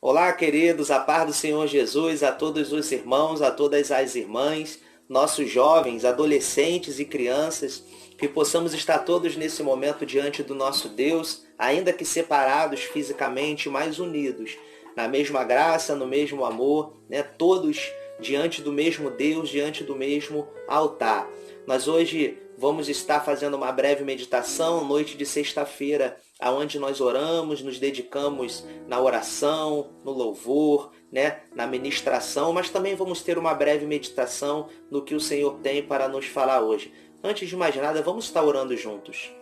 Olá, queridos, a paz do Senhor Jesus, a todos os irmãos, a todas as irmãs, nossos jovens, adolescentes e crianças, que possamos estar todos nesse momento diante do nosso Deus, ainda que separados fisicamente, mas unidos, na mesma graça, no mesmo amor, né? Todos diante do mesmo Deus, diante do mesmo altar. Nós hoje vamos estar fazendo uma breve meditação, noite de sexta-feira, aonde nós oramos, nos dedicamos na oração, no louvor, né, na ministração, mas também vamos ter uma breve meditação no que o Senhor tem para nos falar hoje. Antes de mais nada, vamos estar orando juntos.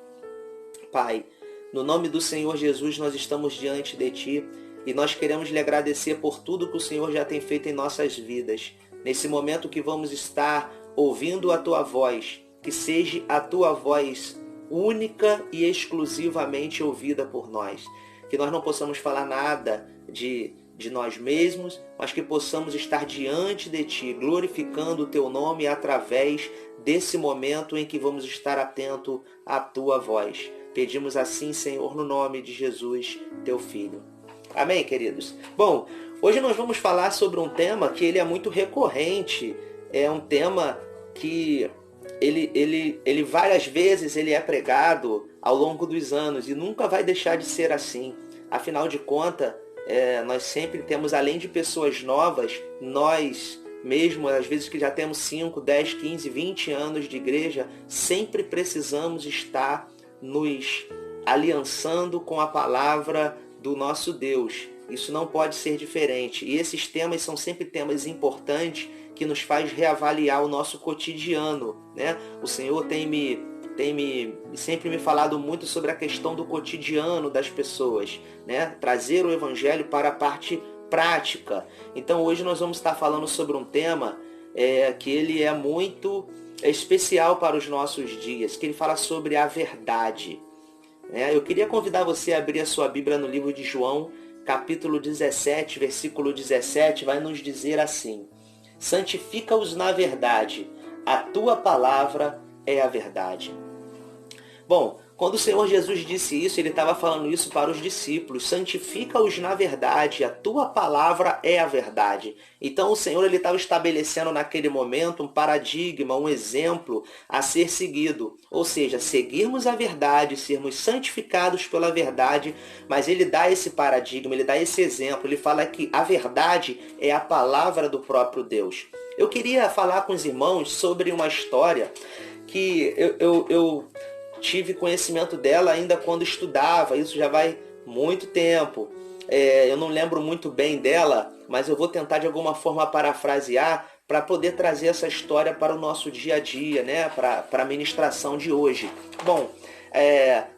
Pai, no nome do Senhor Jesus, nós estamos diante de Ti e nós queremos lhe agradecer por tudo que o Senhor já tem feito em nossas vidas. Nesse momento que vamos estar ouvindo a Tua voz, que seja a Tua voz única e exclusivamente ouvida por nós. Que nós não possamos falar nada de nós mesmos, mas que possamos estar diante de Ti, glorificando o Teu nome através desse momento em que vamos estar atento à Tua voz. Pedimos assim, Senhor, no nome de Jesus, Teu Filho. Amém, queridos? Bom, hoje nós vamos falar sobre um tema que ele é muito recorrente, é um tema que ele várias vezes ele é pregado ao longo dos anos e nunca vai deixar de ser assim. Afinal de contas, nós sempre temos, além de pessoas novas, nós mesmo, às vezes que já temos 5, 10, 15, 20 anos de igreja, sempre precisamos estar nos aliançando com a palavra do nosso Deus. Isso não pode ser diferente. E esses temas são sempre temas importantes que nos faz reavaliar o nosso cotidiano, né? O Senhor tem sempre me falado muito sobre a questão do cotidiano das pessoas, né? Trazer o Evangelho para a parte prática. Então hoje nós vamos estar falando sobre um tema que ele é muito especial para os nossos dias, que ele fala sobre a verdade. Eu queria convidar você a abrir a sua Bíblia no livro de João, capítulo 17, versículo 17, vai nos dizer assim: santifica-os na verdade, a tua palavra é a verdade. Bom, quando o Senhor Jesus disse isso, ele estava falando isso para os discípulos. Santifica-os na verdade, a tua palavra é a verdade. Então o Senhor ele estava estabelecendo naquele momento um paradigma, um exemplo a ser seguido. Ou seja, seguirmos a verdade, sermos santificados pela verdade, mas ele dá esse paradigma, ele dá esse exemplo. Ele fala que a verdade é a palavra do próprio Deus. Eu queria falar com os irmãos sobre uma história que eu tive conhecimento dela ainda quando estudava, isso já vai muito tempo. Eu não lembro muito bem dela, mas eu vou tentar de alguma forma parafrasear para poder trazer essa história para o nosso dia a dia, né? Para a ministração de hoje. Bom,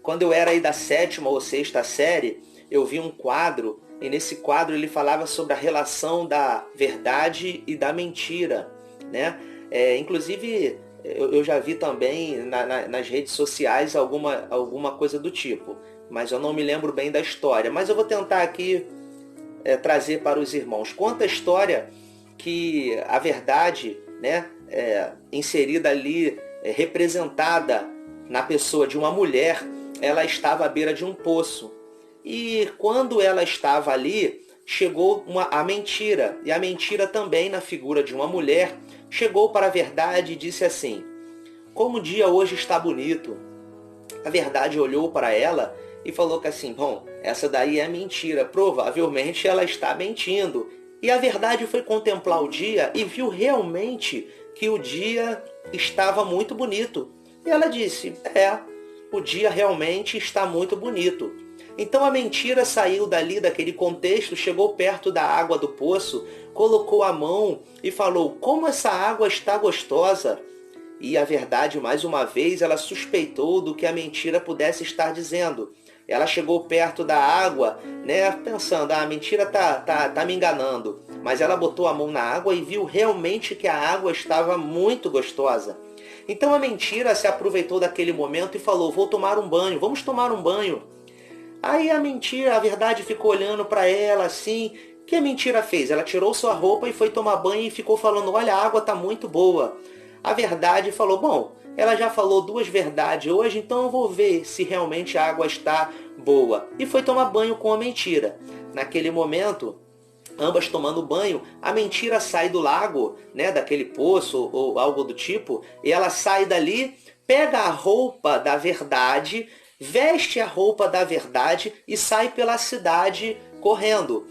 quando eu era aí da 7ª ou 6ª série, eu vi um quadro, e nesse quadro ele falava sobre a relação da verdade e da mentira, né? Inclusive eu já vi também nas redes sociais alguma coisa do tipo, mas eu não me lembro bem da história. Mas eu vou tentar aqui trazer para os irmãos. Conta a história que a verdade, né, inserida ali, representada na pessoa de uma mulher, ela estava à beira de um poço. E quando ela estava ali, chegou a mentira. E a mentira também, na figura de uma mulher, chegou para a verdade e disse assim: como o dia hoje está bonito. A verdade olhou para ela e falou que assim, bom, essa daí é mentira, provavelmente ela está mentindo. E a verdade foi contemplar o dia e viu realmente que o dia estava muito bonito. E ela disse, o dia realmente está muito bonito. Então a mentira saiu dali, daquele contexto, chegou perto da água do poço, colocou a mão e falou, como essa água está gostosa. E a verdade, mais uma vez, ela suspeitou do que a mentira pudesse estar dizendo. Ela chegou perto da água, né, pensando, a mentira tá me enganando. Mas ela botou a mão na água e viu realmente que a água estava muito gostosa. Então a mentira se aproveitou daquele momento e falou, vou tomar um banho, vamos tomar um banho. Aí a verdade ficou olhando para ela assim. O que a mentira fez? Ela tirou sua roupa e foi tomar banho e ficou falando, olha, a água está muito boa. A verdade falou, bom, ela já falou 2 verdades hoje, então eu vou ver se realmente a água está boa. E foi tomar banho com a mentira. Naquele momento, ambas tomando banho, a mentira sai do lago, né, daquele poço ou algo do tipo, e ela sai dali, pega a roupa da verdade, veste a roupa da verdade e sai pela cidade correndo.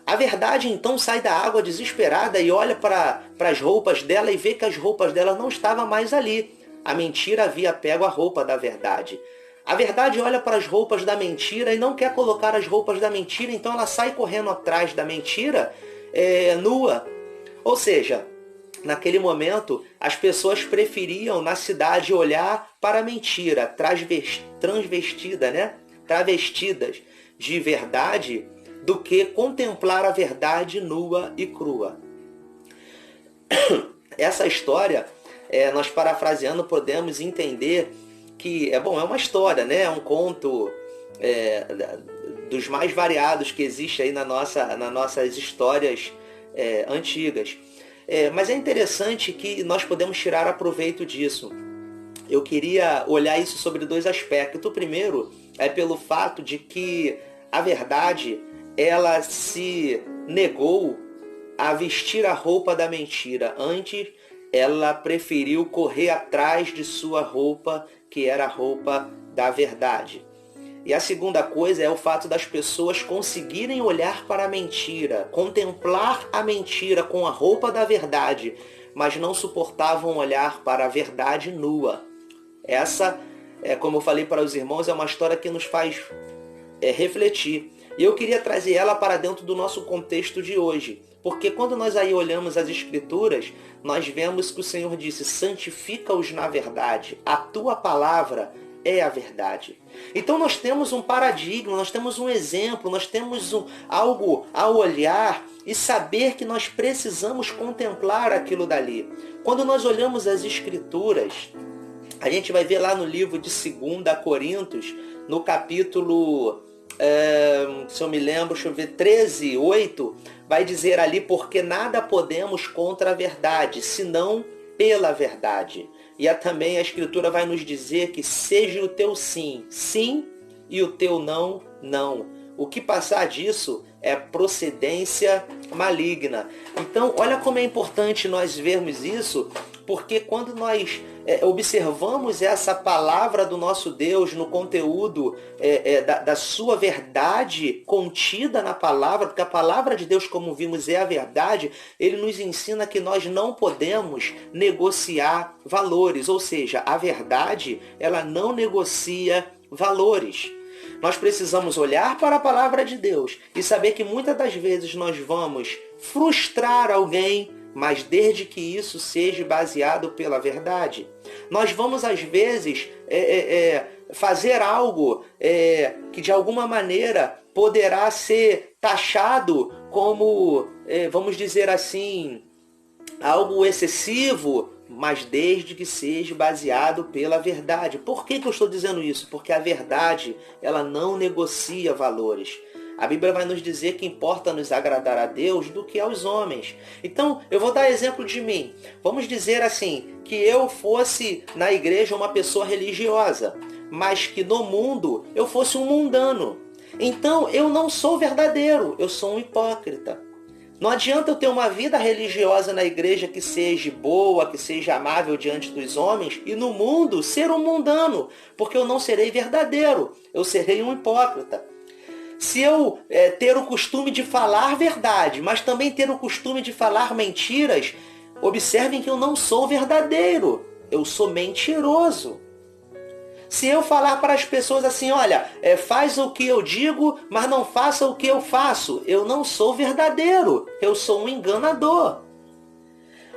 A verdade então sai da água desesperada e olha para as roupas dela e vê que as roupas dela não estavam mais ali. A mentira havia pego a roupa da verdade. A verdade olha para as roupas da mentira e não quer colocar as roupas da mentira, então ela sai correndo atrás da mentira nua. Ou seja, naquele momento, as pessoas preferiam na cidade olhar para a mentira, transvestida, né? Travestidas de verdade, do que contemplar a verdade nua e crua. Essa história, nós parafraseando, podemos entender que é uma história, né? É um conto dos mais variados que existe aí nas nossas histórias antigas. Mas é interessante que nós podemos tirar aproveito disso. Eu queria olhar isso sobre dois aspectos. O primeiro é pelo fato de que a verdade, ela se negou a vestir a roupa da mentira. Antes, ela preferiu correr atrás de sua roupa, que era a roupa da verdade. E a segunda coisa é o fato das pessoas conseguirem olhar para a mentira, contemplar a mentira com a roupa da verdade, mas não suportavam olhar para a verdade nua. Essa, como eu falei para os irmãos, é uma história que nos faz refletir. E eu queria trazer ela para dentro do nosso contexto de hoje. Porque quando nós aí olhamos as Escrituras, nós vemos que o Senhor disse: santifica-os na verdade, a tua palavra é a verdade. Então nós temos um paradigma, nós temos um exemplo, nós temos algo a olhar e saber que nós precisamos contemplar aquilo dali. Quando nós olhamos as Escrituras, a gente vai ver lá no livro de 2 Coríntios, no capítulo, se eu me lembro, 13, 8, vai dizer ali: porque nada podemos contra a verdade, senão pela verdade. E também a Escritura vai nos dizer que seja o teu sim, sim, e o teu não, não. O que passar disso é procedência maligna. Então, olha como é importante nós vermos isso, porque quando nós observamos essa palavra do nosso Deus no conteúdo da sua verdade contida na palavra, porque a palavra de Deus, como vimos, é a verdade, ele nos ensina que nós não podemos negociar valores, ou seja, a verdade, ela não negocia valores. Nós precisamos olhar para a palavra de Deus e saber que muitas das vezes nós vamos frustrar alguém, mas desde que isso seja baseado pela verdade. Nós vamos, às vezes, fazer algo que de alguma maneira poderá ser taxado como, vamos dizer assim, algo excessivo, mas desde que seja baseado pela verdade. Por que eu estou dizendo isso? Porque a verdade, ela não negocia valores. A Bíblia vai nos dizer que importa nos agradar a Deus do que aos homens. Então, eu vou dar exemplo de mim. Vamos dizer assim, que eu fosse na igreja uma pessoa religiosa, mas que no mundo eu fosse um mundano. Então, eu não sou verdadeiro, eu sou um hipócrita. Não adianta eu ter uma vida religiosa na igreja que seja boa, que seja amável diante dos homens, e no mundo ser um mundano, porque eu não serei verdadeiro, eu serei um hipócrita. Se eu ter o costume de falar verdade, mas também ter o costume de falar mentiras, observem que eu não sou verdadeiro, eu sou mentiroso. Se eu falar para as pessoas assim: olha, faz o que eu digo, mas não faça o que eu faço, eu não sou verdadeiro, eu sou um enganador.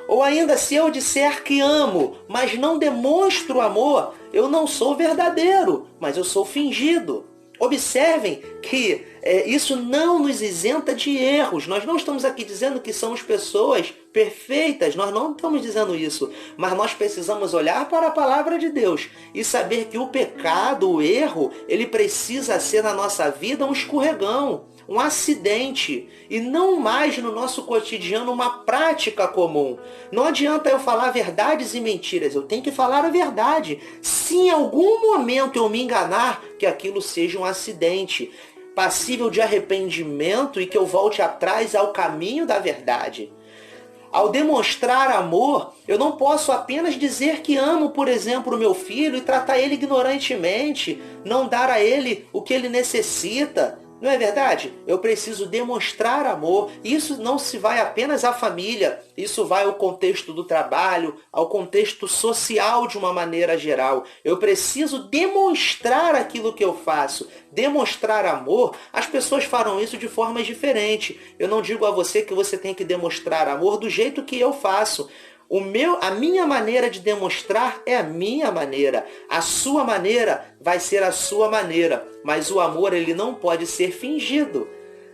Ou ainda, se eu disser que amo, mas não demonstro amor, eu não sou verdadeiro, mas eu sou fingido. Observem que isso não nos isenta de erros. Nós não estamos aqui dizendo que somos pessoas perfeitas, nós não estamos dizendo isso. Mas nós precisamos olhar para a palavra de Deus e saber que o pecado, o erro, ele precisa ser na nossa vida um escorregão, um acidente, e não mais no nosso cotidiano uma prática comum. Não adianta eu falar verdades e mentiras, eu tenho que falar a verdade. Se em algum momento eu me enganar, que aquilo seja um acidente. passível de arrependimento e que eu volte atrás ao caminho da verdade. Ao demonstrar amor, eu não posso apenas dizer que amo, por exemplo, o meu filho e tratar ele ignorantemente, não dar a ele o que ele necessita. Não é verdade? Eu preciso demonstrar amor. Isso não se vai apenas à família, isso vai ao contexto do trabalho, ao contexto social de uma maneira geral. Eu preciso demonstrar aquilo que eu faço. Demonstrar amor, as pessoas farão isso de formas diferentes. Eu não digo a você que você tem que demonstrar amor do jeito que eu faço. A minha maneira de demonstrar é a minha maneira. A sua maneira vai ser a sua maneira. Mas o amor, ele não pode ser fingido.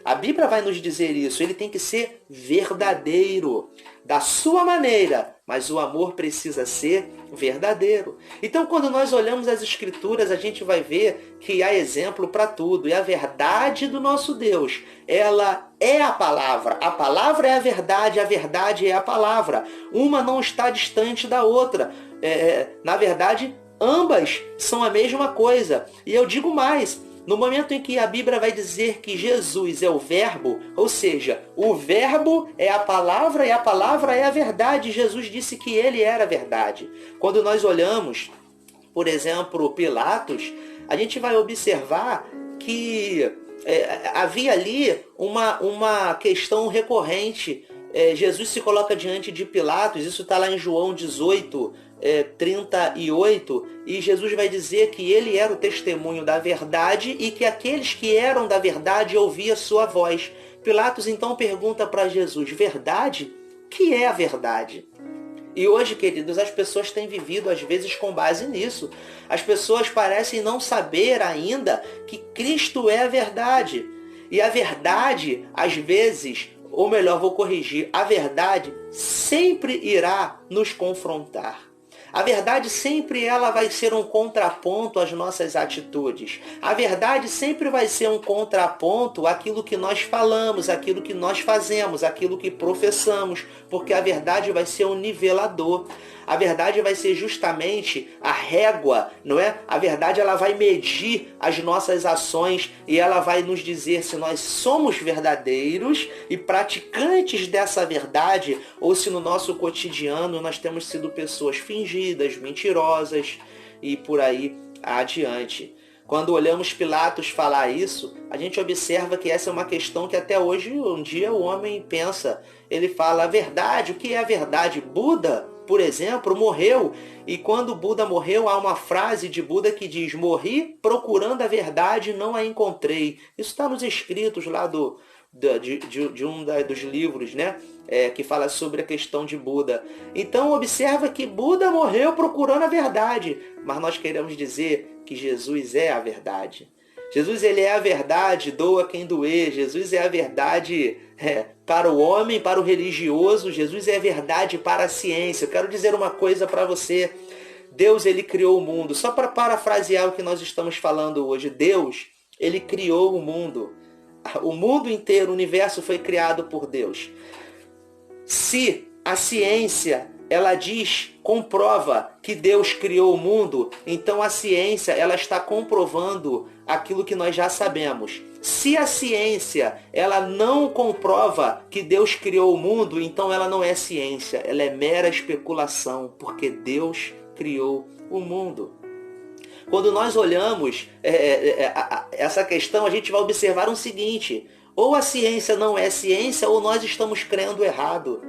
A Bíblia vai nos dizer isso. Ele tem que ser verdadeiro. Da sua maneira. Mas o amor precisa ser verdadeiro. Então, quando nós olhamos as Escrituras, a gente vai ver que há exemplo para tudo. E a verdade do nosso Deus, ela é a palavra. A palavra é a verdade é a palavra. Uma não está distante da outra. Na verdade, ambas são a mesma coisa. E eu digo mais. No momento em que a Bíblia vai dizer que Jesus é o Verbo, ou seja, o Verbo é a palavra e a palavra é a verdade. Jesus disse que ele era a verdade. Quando nós olhamos, por exemplo, Pilatos, a gente vai observar que havia ali uma questão recorrente. Jesus se coloca diante de Pilatos, isso está lá em João 18, 38, e Jesus vai dizer que ele era o testemunho da verdade e que aqueles que eram da verdade ouviam sua voz. Pilatos então pergunta para Jesus, verdade? O que é a verdade? E hoje, queridos, as pessoas têm vivido às vezes com base nisso. As pessoas parecem não saber ainda que Cristo é a verdade. E a verdade, às vezes, ou melhor, vou corrigir, a verdade sempre irá nos confrontar. A verdade sempre ela vai ser um contraponto às nossas atitudes. A verdade sempre vai ser um contraponto àquilo que nós falamos, àquilo que nós fazemos, àquilo que professamos, porque a verdade vai ser um nivelador. A verdade vai ser justamente a régua, não é? A verdade ela vai medir as nossas ações e ela vai nos dizer se nós somos verdadeiros e praticantes dessa verdade ou se no nosso cotidiano nós temos sido pessoas fingidas, mentirosas e por aí adiante. Quando olhamos Pilatos falar isso, a gente observa que essa é uma questão que até hoje, um dia, o homem pensa. Ele fala a verdade, o que é a verdade? Buda, por exemplo, morreu. E quando Buda morreu, há uma frase de Buda que diz, morri procurando a verdade e não a encontrei. Isso está nos escritos lá de um dos livros, né? Que fala sobre a questão de Buda. Então observa que Buda morreu procurando a verdade. Mas nós queremos dizer que Jesus é a verdade. Jesus ele é a verdade, doa quem doer. Jesus é a verdade para o homem, para o religioso. Jesus é a verdade para a ciência. Eu quero dizer uma coisa para você. Deus ele criou o mundo. Só para parafrasear o que nós estamos falando hoje. Deus ele criou o mundo. O mundo inteiro, o universo foi criado por Deus. Se a ciência ela comprova que Deus criou o mundo, então a ciência ela está comprovando aquilo que nós já sabemos. Se a ciência ela não comprova que Deus criou o mundo, então ela não é ciência, ela é mera especulação, porque Deus criou o mundo. Quando nós olhamos essa questão, a gente vai observar o seguinte, ou a ciência não é ciência, ou nós estamos crendo errado.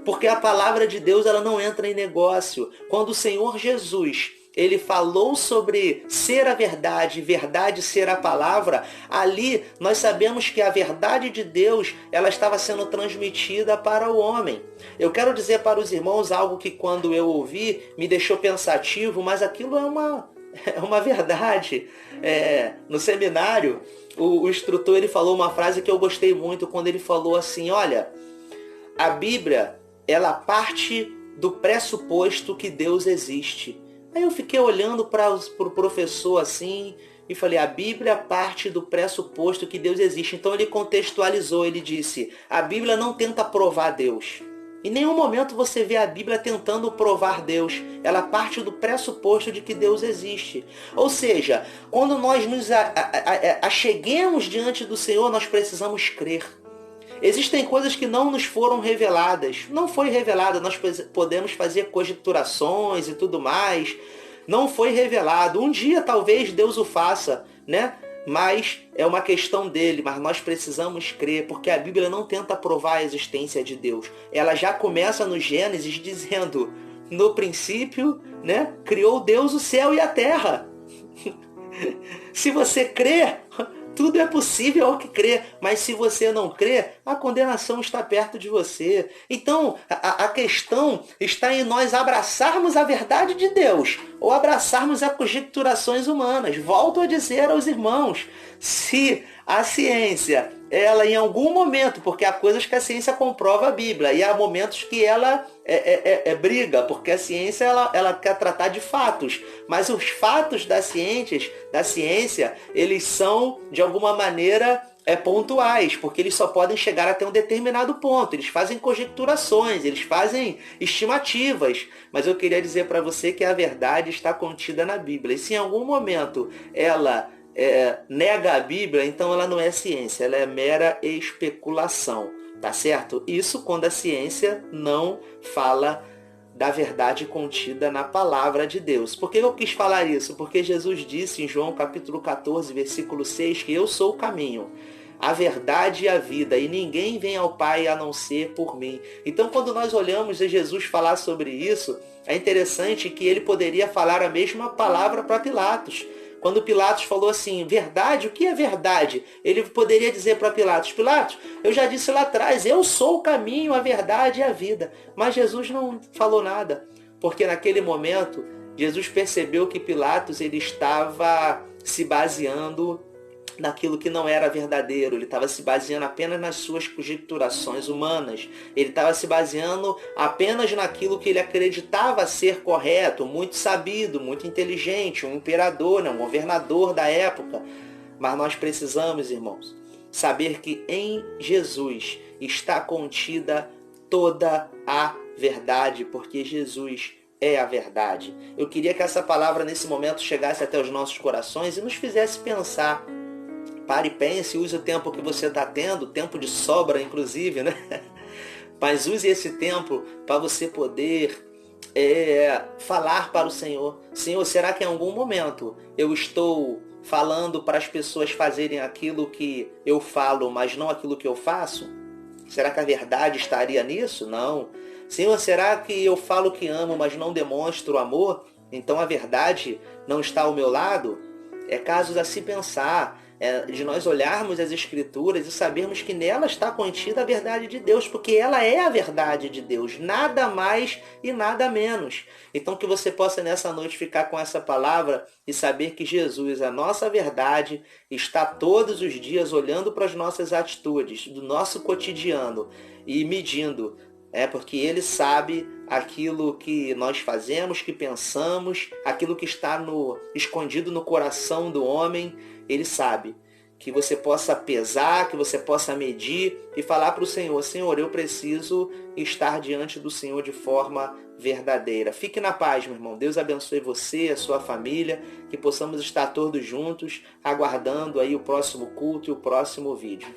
Porque a palavra de Deus ela não entra em negócio. Quando o Senhor Jesus ele falou sobre ser a verdade, verdade ser a palavra, ali nós sabemos que a verdade de Deus ela estava sendo transmitida para o homem. Eu quero dizer para os irmãos algo que quando eu ouvi me deixou pensativo, mas aquilo é uma verdade. No seminário, o instrutor ele falou uma frase que eu gostei muito quando ele falou assim, olha, a Bíblia ela parte do pressuposto que Deus existe. Aí eu fiquei olhando para o professor assim e falei, a Bíblia parte do pressuposto que Deus existe. Então ele contextualizou, ele disse, a Bíblia não tenta provar Deus. Em nenhum momento você vê a Bíblia tentando provar Deus. Ela parte do pressuposto de que Deus existe. Ou seja, quando nós nos acheguemos diante do Senhor, nós precisamos crer. Existem coisas que não nos foram reveladas. Não foi revelada, nós podemos fazer conjecturações e tudo mais. Não foi revelado. Um dia talvez Deus o faça, né? Mas é uma questão dele, mas nós precisamos crer, porque a Bíblia não tenta provar a existência de Deus. Ela já começa no Gênesis dizendo, no princípio, né, criou Deus o céu e a terra. Se você crê, tudo é possível ao que crê, mas se você não crê, a condenação está perto de você. Então, a questão está em nós abraçarmos a verdade de Deus ou abraçarmos as conjecturações humanas. Volto a dizer aos irmãos, se a ciência, ela em algum momento, porque há coisas que a ciência comprova a Bíblia, e há momentos que ela briga, porque a ciência ela quer tratar de fatos, mas os fatos da ciência, eles são, de alguma maneira, pontuais, porque eles só podem chegar até um determinado ponto. Eles fazem conjecturações, eles fazem estimativas, mas eu queria dizer para você que a verdade está contida na Bíblia, e se em algum momento ela nega a Bíblia, então ela não é ciência, ela é mera especulação, tá certo? Isso quando a ciência não fala da verdade contida na palavra de Deus. Por que eu quis falar isso? Porque Jesus disse em João capítulo 14, versículo 6, que eu sou o caminho, a verdade e a vida, e ninguém vem ao Pai a não ser por mim. Então, quando nós olhamos a Jesus falar sobre isso, é interessante que ele poderia falar a mesma palavra para Pilatos. Quando Pilatos falou assim, verdade, o que é verdade? Ele poderia dizer para Pilatos, Pilatos, eu já disse lá atrás, eu sou o caminho, a verdade e a vida. Mas Jesus não falou nada, porque naquele momento, Jesus percebeu que Pilatos ele estava se baseando naquilo que não era verdadeiro. Ele estava se baseando apenas nas suas conjecturações humanas. Ele estava se baseando apenas naquilo que ele acreditava ser correto, muito sabido, muito inteligente, um imperador, um governador da época. Mas nós precisamos, irmãos, saber que em Jesus está contida toda a verdade, porque Jesus é a verdade. Eu queria que essa palavra nesse momento chegasse até os nossos corações e nos fizesse pensar. Pare e pense, use o tempo que você está tendo, tempo de sobra inclusive, né? Mas use esse tempo para você poder falar para o Senhor. Senhor, será que em algum momento eu estou falando para as pessoas fazerem aquilo que eu falo, mas não aquilo que eu faço? Será que a verdade estaria nisso? Não. Senhor, será que eu falo que amo, mas não demonstro amor? Então a verdade não está ao meu lado? É caso a se pensar. De nós olharmos as Escrituras e sabermos que nela está contida a verdade de Deus, porque ela é a verdade de Deus, nada mais e nada menos. Então que você possa nessa noite ficar com essa palavra e saber que Jesus, a nossa verdade, está todos os dias olhando para as nossas atitudes, do nosso cotidiano e medindo, porque Ele sabe aquilo que nós fazemos, que pensamos, aquilo que está escondido no coração do homem. Ele sabe. Que você possa pesar, que você possa medir e falar para o Senhor, Senhor, eu preciso estar diante do Senhor de forma verdadeira. Fique na paz, meu irmão. Deus abençoe você, a sua família, que possamos estar todos juntos, aguardando aí o próximo culto e o próximo vídeo.